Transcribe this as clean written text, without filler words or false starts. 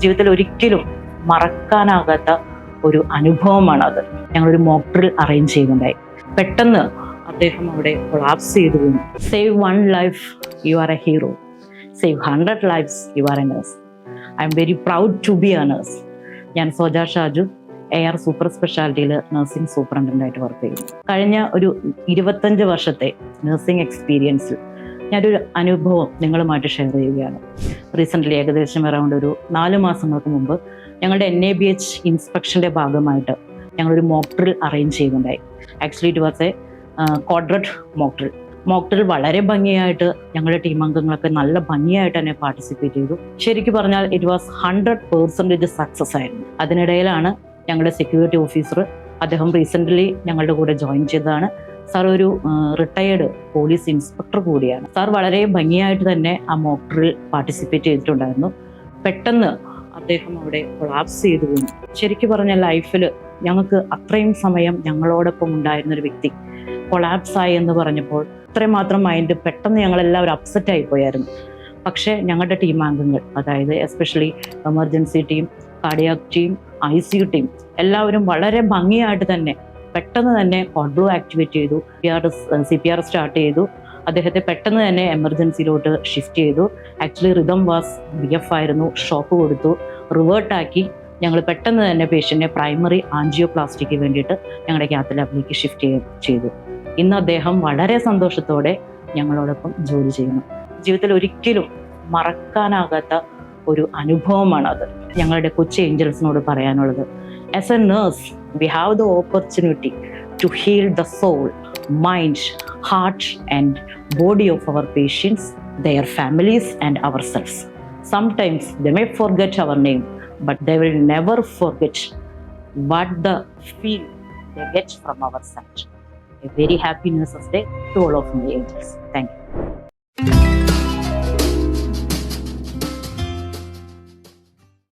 ജീവിതത്തിൽ ഒരിക്കലും മറക്കാനാകാത്ത ഒരു അനുഭവമാണ് അത്. ഞങ്ങളൊരു മോക്ക് ഡ്രിൽ അറേഞ്ച് ചെയ്യുന്നുണ്ടായി. പെട്ടെന്ന് അദ്ദേഹം അവിടെ കൊളാപ്സ് ചെയ്തു വീണു. Save 1 life, you are a hero. Save 100 lifes, you are a nurse. I am very proud to be a nurse. ഞാൻ സോജ ഷാജു AR സൂപ്പർ സ്പെഷ്യാലിറ്റിയിൽ നഴ്സിംഗ് സൂപ്രണ്ടൻ്റായിട്ട് വർക്ക് ചെയ്യുന്നു. കഴിഞ്ഞ ഒരു 25 വർഷത്തെ നഴ്സിംഗ് എക്സ്പീരിയൻസിൽ ഞാനൊരു അനുഭവം നിങ്ങളുമായിട്ട് ഷെയർ ചെയ്യുകയാണ്. റീസെൻ്റ്ലി ഏകദേശം അറൗണ്ട് ഒരു 4 മാസങ്ങൾക്ക് മുമ്പ് ഞങ്ങളുടെ NABH ഇൻസ്പെക്ഷൻ്റെ ഭാഗമായിട്ട് ഞങ്ങളൊരു മോക്ക് ഡ്രിൽ അറേഞ്ച് ചെയ്യുന്നുണ്ടായി. Actually it was a quadrate mock drill. Mock drill വളരെ ഭംഗിയായിട്ട് ഞങ്ങളുടെ ടീം അംഗങ്ങളൊക്കെ നല്ല ഭംഗിയായിട്ട് തന്നെ പാർട്ടിസിപ്പേറ്റ് ചെയ്തു. ശരിക്കും പറഞ്ഞാൽ ഇറ്റ് വാസ് 100% സക്സസ് ആയിരുന്നു. അതിനിടയിലാണ് ഞങ്ങളുടെ സെക്യൂരിറ്റി ഓഫീസർ, അദ്ദേഹം റീസെൻ്റ്ലി ഞങ്ങളുടെ കൂടെ ജോയിൻ ചെയ്തതാണ്. സാർ ഒരു റിട്ടയേർഡ് പോലീസ് ഇൻസ്പെക്ടർ കൂടിയാണ്. സാർ വളരെ ഭംഗിയായിട്ട് തന്നെ ആ മോക്ക് ഡ്രിൽ പാർട്ടിസിപ്പേറ്റ് ചെയ്തിട്ടുണ്ടായിരുന്നു. പെട്ടെന്ന് അദ്ദേഹം അവിടെ കൊളാപ്സ് ചെയ്തു വീണു. ശരിക്കും പറഞ്ഞ ലൈഫിൽ ഞങ്ങൾക്ക് അത്രയും സമയം ഞങ്ങളോടൊപ്പം ഉണ്ടായിരുന്നൊരു വ്യക്തി കൊളാപ്സ് ആയി എന്ന് പറഞ്ഞപ്പോൾ അത്രയും മാത്രം മൈൻഡ് പെട്ടെന്ന് ഞങ്ങളെല്ലാവരും അപ്സെറ്റ് ആയി പോയായിരുന്നു. പക്ഷേ ഞങ്ങളുടെ ടീം അംഗങ്ങൾ, അതായത് especially emergency team, cardiac team, ICU team എല്ലാവരും വളരെ ഭംഗിയായിട്ട് തന്നെ പെട്ടെന്ന് തന്നെ ഹോട്ട് ബ്ലൂ ആക്ടിവേറ്റ് ചെയ്തു. CPR സ്റ്റാർട്ട് ചെയ്തു. അദ്ദേഹത്തെ പെട്ടെന്ന് തന്നെ എമർജൻസിയിലോട്ട് ഷിഫ്റ്റ് ചെയ്തു. ആക്ച്വലി റിതം വാസ് BF ആയിരുന്നു. ഷോക്ക് കൊടുത്തു, റിവേർട്ടാക്കി. ഞങ്ങൾ പെട്ടെന്ന് തന്നെ പേഷ്യൻറ്റിനെ പ്രൈമറി ആൻജിയോപ്ലാസ്റ്റിക്ക് വേണ്ടിയിട്ട് ഞങ്ങളുടെ ക്യാത്ത് ലാബിലേക്ക് ഷിഫ്റ്റ് ചെയ്തു. ഇന്ന് അദ്ദേഹം വളരെ സന്തോഷത്തോടെ ഞങ്ങളോടൊപ്പം ജോലി ചെയ്യുന്നു. ജീവിതത്തിൽ ഒരിക്കലും മറക്കാനാകാത്ത ഒരു അനുഭവമാണ് അത്. ഞങ്ങളുടെ കൊച്ചു ഏഞ്ചൽസിനോട് പറയാനുള്ളത്, as A nurse we have the opportunity to heal the soul, mind, heart and body of our patients, their families and ourselves. Sometimes they may forget our name, but they will never forget what the feel they get from our side. A very happy Nurses Day to all of my angels. Thank you.